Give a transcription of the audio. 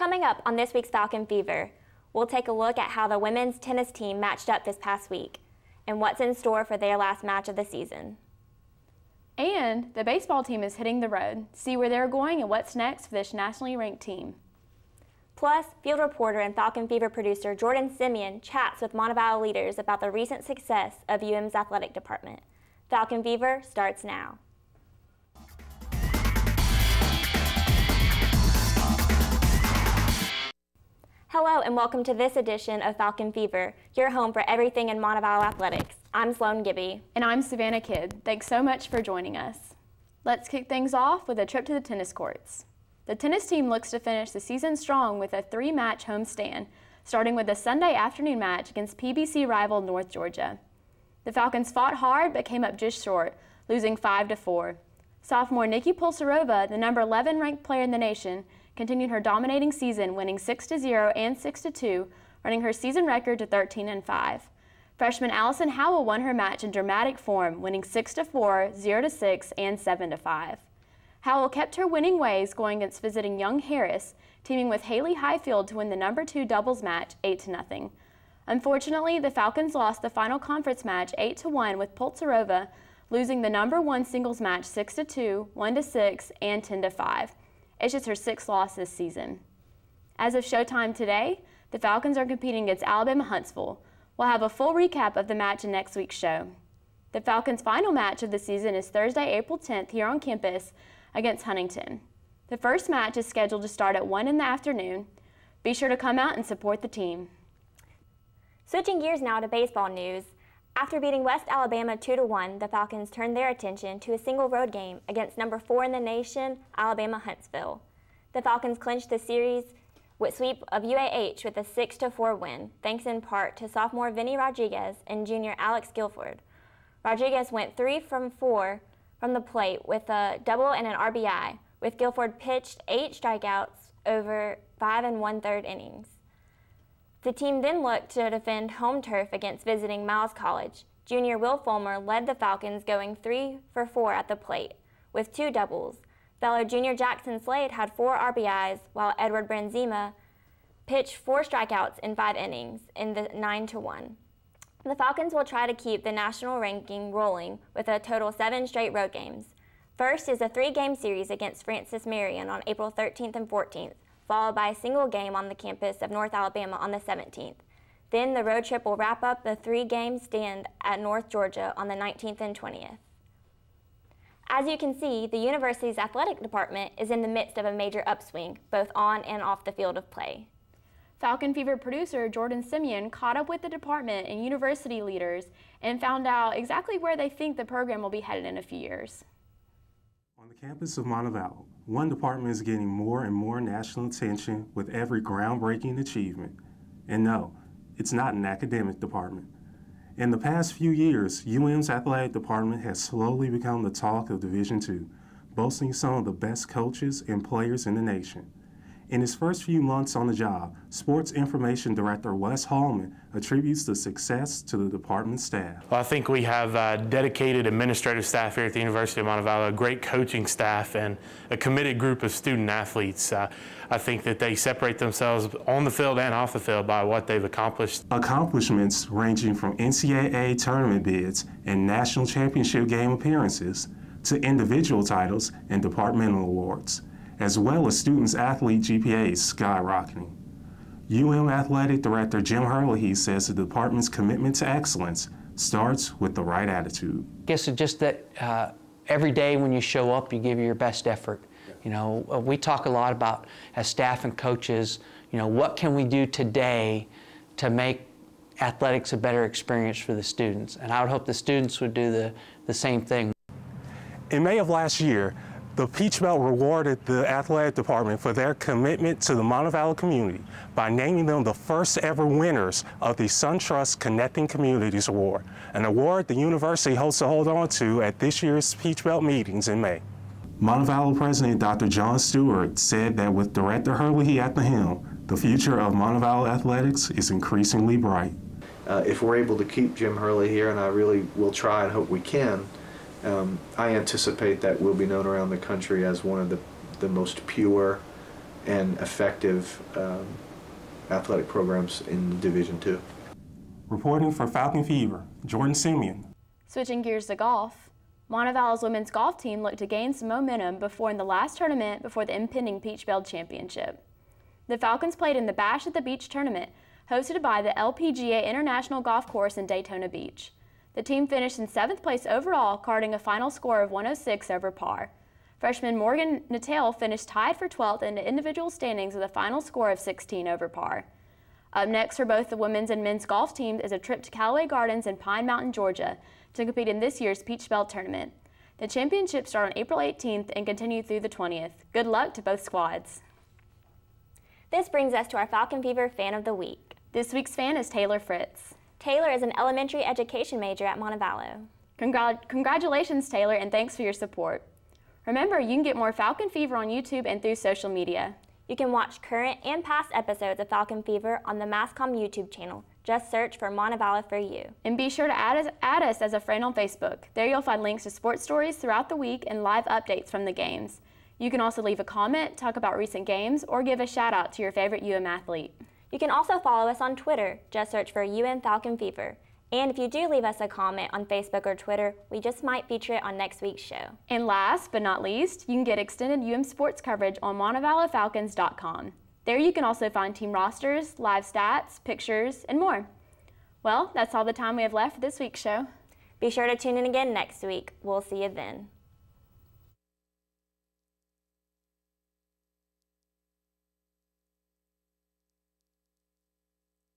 Coming up on this week's Falcon Fever, we'll take a look at how the women's tennis team matched up this past week and what's in store for their last match of the season. And the baseball team is hitting the road. See where they're going and what's next for this nationally ranked team. Plus, field reporter and Falcon Fever producer Jordan Simeon chats with Montevallo leaders about the recent success of UM's athletic department. Falcon Fever starts now. Hello and welcome to this edition of Falcon Fever, your home for everything in Montevallo athletics. I'm Sloan Gibby. And I'm Savannah Kidd. Thanks so much for joining us. Let's kick things off with a trip to the tennis courts. The tennis team looks to finish the season strong with a 3-match homestand, starting with a Sunday afternoon match against PBC rival North Georgia. The Falcons fought hard but came up just short, losing 5-4. Sophomore Nikki Pulsarova, the number 11 ranked player in the nation, continued her dominating season, winning 6-0 and 6-2, running her season record to 13-5. Freshman Allison Howell won her match in dramatic form, winning 6-4, 0-6, and 7-5. Howell kept her winning ways, going against visiting Young Harris, teaming with Haley Highfield to win the number 2 doubles match 8-0. Unfortunately, the Falcons lost the final conference match 8-1 with Pulsarova losing the number 1 singles match 6-2, 1-6, and 10-5. It's just her 6th loss this season. As of showtime today, the Falcons are competing against Alabama Huntsville. We'll have a full recap of the match in next week's show. The Falcons' final match of the season is Thursday, April 10th here on campus against Huntington. The first match is scheduled to start at 1 in the afternoon. Be sure to come out and support the team. Switching gears now to baseball news. After beating West Alabama 2-1, the Falcons turned their attention to a single road game against number 4 in the nation, Alabama Huntsville. The Falcons clinched the series with sweep of UAH with a 6-4 win, thanks in part to sophomore Vinny Rodriguez and junior Alex Guilford. Rodriguez went 3 from 4 from the plate with a double and an RBI, with Guilford pitched 8 strikeouts over 5 1/3 innings. The team then looked to defend home turf against visiting Miles College. Junior Will Fulmer led the Falcons, going 3 for 4 at the plate, with 2 doubles. Fellow junior Jackson Slade had 4 RBIs, while Edward Branzima pitched 4 strikeouts in 5 innings in the 9-1. The Falcons will try to keep the national ranking rolling with a total of 7 straight road games. First is a 3-game series against Francis Marion on April 13th and 14th. Followed by a single game on the campus of North Alabama on the 17th. Then the road trip will wrap up the 3-game stand at North Georgia on the 19th and 20th. As you can see, the university's athletic department is in the midst of a major upswing, both on and off the field of play. Falcon Fever producer Jordan Simeon caught up with the department and university leaders and found out exactly where they think the program will be headed in a few years. On the campus of Montevallo, one department is getting more and more national attention with every groundbreaking achievement. And no, it's not an academic department. In the past few years, UM's athletic department has slowly become the talk of Division II, boasting some of the best coaches and players in the nation. In his first few months on the job, Sports Information Director Wes Hallman attributes the success to the department staff. Well, I think we have dedicated administrative staff here at the University of Montevallo, a great coaching staff, and a committed group of student athletes. I think that they separate themselves on the field and off the field by what they've accomplished. Accomplishments ranging from NCAA tournament bids and national championship game appearances to individual titles and departmental awards, as well as students' athlete GPAs skyrocketing. UM Athletic Director Jim Herlihy says the department's commitment to excellence starts with the right attitude. I guess it's just that every day when you show up, you give your best effort. You know, we talk a lot about, as staff and coaches, you know, what can we do today to make athletics a better experience for the students? And I would hope the students would do the same thing. In May of last year, the Peach Belt rewarded the athletic department for their commitment to the Montevallo community by naming them the first ever winners of the SunTrust Connecting Communities Award, an award the university hopes to hold on to at this year's Peach Belt meetings in May. Montevallo President Dr. John Stewart said that with Director Herlihy at the helm, the future of Montevallo athletics is increasingly bright. If we're able to keep Jim Herlihy here, and I really will try and hope we can, I anticipate that we'll be known around the country as one of the most pure, and effective athletic programs in Division II. Reporting for Falcon Fever, Jordan Simeon. Switching gears to golf, Montevallo's women's golf team looked to gain some momentum in the last tournament before the impending Peach Belt Championship. The Falcons played in the Bash at the Beach tournament, hosted by the LPGA International Golf Course in Daytona Beach. The team finished in 7th place overall, carding a final score of 106 over par. Freshman Morgan Natal finished tied for 12th in the individual standings with a final score of 16 over par. Up next for both the women's and men's golf teams is a trip to Callaway Gardens in Pine Mountain, Georgia, to compete in this year's Peach Belt tournament. The championships start on April 18th and continue through the 20th. Good luck to both squads. This brings us to our Falcon Fever Fan of the Week. This week's fan is Taylor Fritz. Taylor is an elementary education major at Montevallo. Congratulations, Taylor, and thanks for your support. Remember, you can get more Falcon Fever on YouTube and through social media. You can watch current and past episodes of Falcon Fever on the MassCom YouTube channel. Just search for Montevallo for you. And be sure to add us as a friend on Facebook. There you'll find links to sports stories throughout the week and live updates from the games. You can also leave a comment, talk about recent games, or give a shout out to your favorite UM athlete. You can also follow us on Twitter. Just search for UM Falcon Fever. And if you do leave us a comment on Facebook or Twitter, we just might feature it on next week's show. And last but not least, you can get extended UM sports coverage on MontevallowFalcons.com. There you can also find team rosters, live stats, pictures, and more. Well, that's all the time we have left for this week's show. Be sure to tune in again next week. We'll see you then.